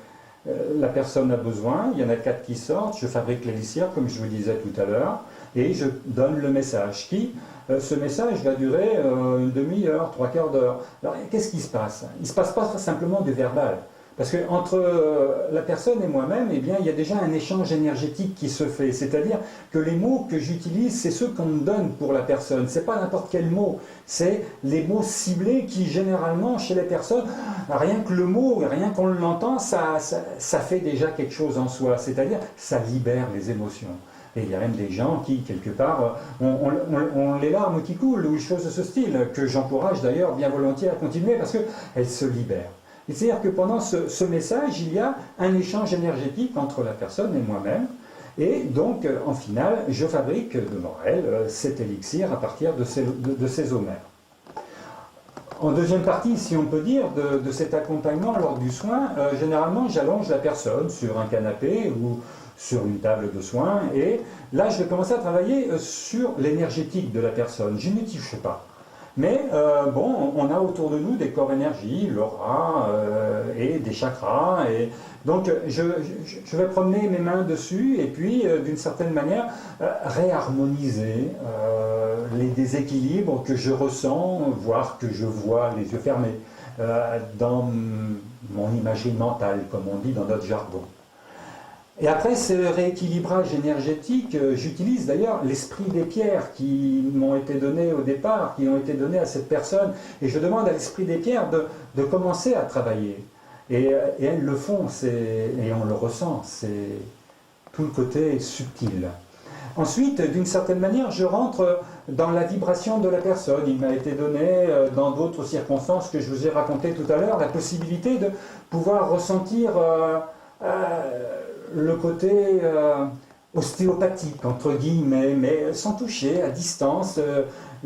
la personne a besoin. Il y en a 4 qui sortent, je fabrique l'élixir, comme je vous disais tout à l'heure, et je donne le message ce message va durer 1/2 heure, 3/4 d'heure. Alors, qu'est-ce qui se passe? Il ne se passe pas simplement du verbal. Parce qu'entre la personne et moi-même, eh bien, il y a déjà un échange énergétique qui se fait. C'est-à-dire que les mots que j'utilise, c'est ceux qu'on me donne pour la personne. Ce n'est pas n'importe quel mot. C'est les mots ciblés qui, généralement, chez les personnes, rien que le mot, rien qu'on l'entend, ça fait déjà quelque chose en soi. C'est-à-dire, ça libère les émotions. Et il y a même des gens qui, quelque part, ont les larmes qui coulent, ou des choses de ce style, que j'encourage d'ailleurs bien volontiers à continuer, parce qu'elles se libèrent. C'est-à-dire que pendant ce message, il y a un échange énergétique entre la personne et moi-même. Et donc, en finale, je fabrique devant elle cet élixir à partir de ces eaux mères. En deuxième partie, si on peut dire, de cet accompagnement lors du soin, généralement, j'allonge la personne sur un canapé ou sur une table de soins. Et là, je vais commencer à travailler sur l'énergétique de la personne. Je n'y touche pas. Mais on a autour de nous des corps énergie, l'aura et des chakras. Et donc je vais promener mes mains dessus et puis d'une certaine manière réharmoniser les déséquilibres que je ressens, voire que je vois les yeux fermés, dans mon imagerie mentale, comme on dit dans notre jargon. Et après ce rééquilibrage énergétique, j'utilise d'ailleurs l'esprit des pierres qui m'ont été données au départ, qui ont été données à cette personne, et je demande à l'esprit des pierres de commencer à travailler. Et elles le font, et on le ressent, c'est tout le côté subtil. Ensuite, d'une certaine manière, je rentre dans la vibration de la personne. Il m'a été donné, dans d'autres circonstances que je vous ai racontées tout à l'heure, la possibilité de pouvoir ressentir le côté ostéopathique, entre guillemets, mais sans toucher, à distance,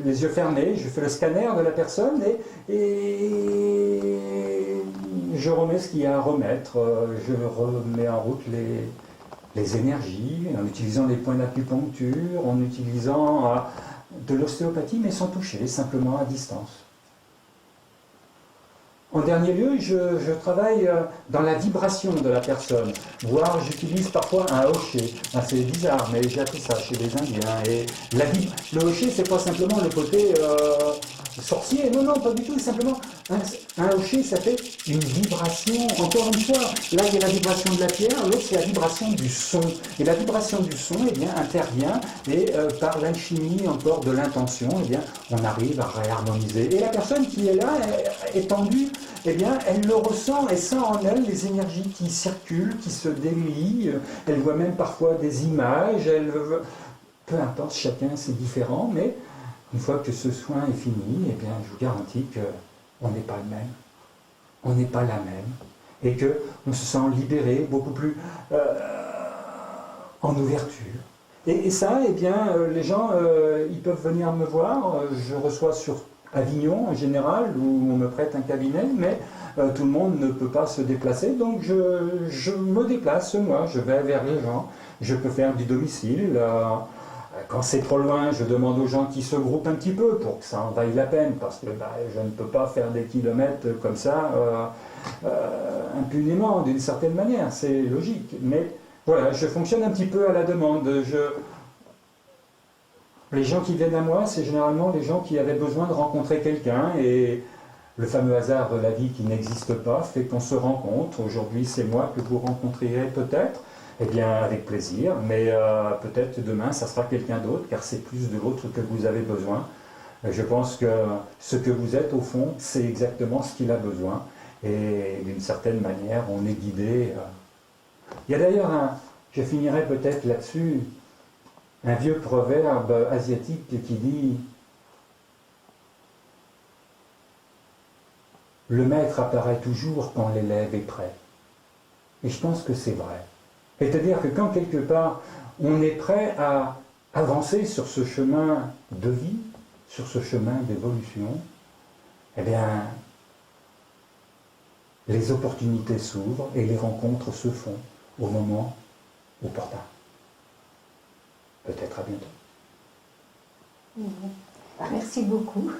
les yeux fermés. Je fais le scanner de la personne et je remets ce qu'il y a à remettre. Je remets en route les énergies, en utilisant les points d'acupuncture, en utilisant de l'ostéopathie, mais sans toucher, simplement à distance. En dernier lieu, je travaille dans la vibration de la personne, voire j'utilise parfois un hocher. C'est bizarre, mais j'ai appris ça chez les Indiens. Et le hocher, c'est pas simplement le côté sorcier, non, pas du tout, simplement un hocher, ça fait une vibration. Encore une fois, là il y a la vibration de la pierre, l'autre c'est la vibration du son. Et la vibration du son, eh bien, intervient et par l'alchimie encore de l'intention, eh bien, on arrive à réharmoniser. Et la personne qui est là, étendue, eh bien, elle le ressent et sent en elle les énergies qui circulent, qui se délient. Elle voit même parfois des images. Peu importe, chacun c'est différent, mais une fois que ce soin est fini, eh bien, je vous garantis qu'on n'est pas le même, on n'est pas la même, et qu'on se sent libéré, beaucoup plus en ouverture. Et ça, eh bien, les gens, ils peuvent venir me voir. Je reçois sur Avignon en général, où on me prête un cabinet, mais tout le monde ne peut pas se déplacer, donc je me déplace, moi, je vais vers les gens. Je peux faire du domicile. Quand c'est trop loin, je demande aux gens qui se groupent un petit peu pour que ça en vaille la peine, parce que je ne peux pas faire des kilomètres comme ça impunément, d'une certaine manière, c'est logique. Mais voilà, je fonctionne un petit peu à la demande. Les gens qui viennent à moi, c'est généralement les gens qui avaient besoin de rencontrer quelqu'un, et le fameux hasard de la vie qui n'existe pas fait qu'on se rencontre. Aujourd'hui, c'est moi que vous rencontrerez peut-être. Eh bien, avec plaisir, mais peut-être demain, ça sera quelqu'un d'autre, car c'est plus de l'autre que vous avez besoin. Je pense que ce que vous êtes, au fond, c'est exactement ce qu'il a besoin. Et d'une certaine manière, on est guidé. Il y a d'ailleurs je finirai peut-être là-dessus, un vieux proverbe asiatique qui dit « Le maître apparaît toujours quand l'élève est prêt ». Et je pense que c'est vrai. C'est-à-dire que quand quelque part, on est prêt à avancer sur ce chemin de vie, sur ce chemin d'évolution, eh bien, les opportunités s'ouvrent et les rencontres se font au moment opportun. Peut-être à bientôt. Merci beaucoup.